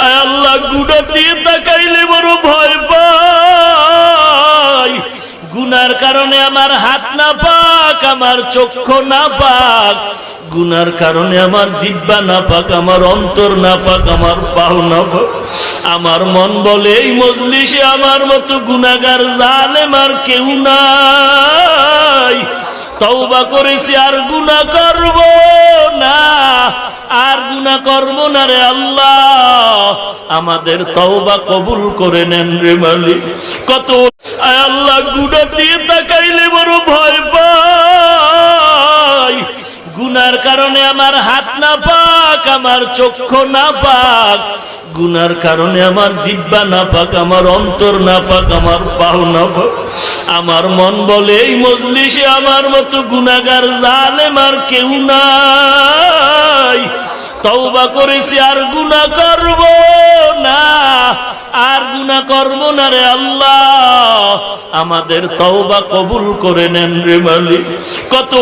আয় আল্লাহ গুনার দিয়ে তাকাইলে বড় ভয় পাই। গুনার কারণে আমার হাত না পাক, আমার চক্ষু না পাক, গুনার কারণে আমার জিহ্বা না পাক, আমার অন্তর না পাক, আমার পাও না পাক। আমার মন বলে এই মজলিসে আমার মতো গুনাহগার জালেম আর কেউ নাই। তওবা করেছি আর গুনাহ করব না, আর গুনাহ করব না রে আল্লাহ। আমাদের তওবা কবুল করে নেন রে মালিক। কত আয় আল্লাহ গুনাহ দিয়ে তাকাইলে বড় ভয় পাই। গুনার কারণে আমার হাত না পাক, আমার চক্ষু না পাক, গুনার কারণে আমার জিহ্বা না পাক, আমার অন্তর না পাক, আমার পাও না পাক। আমার মন বলে এই মজলিসে আমার মতো গুনাহগার জালেম আর কেউ নাই। তওবা করেছি আর গুনাহ করব না, আর গুনাহ করব না রে আল্লাহ। আমাদের তওবা কবুল করে নেন রে মালিক। কত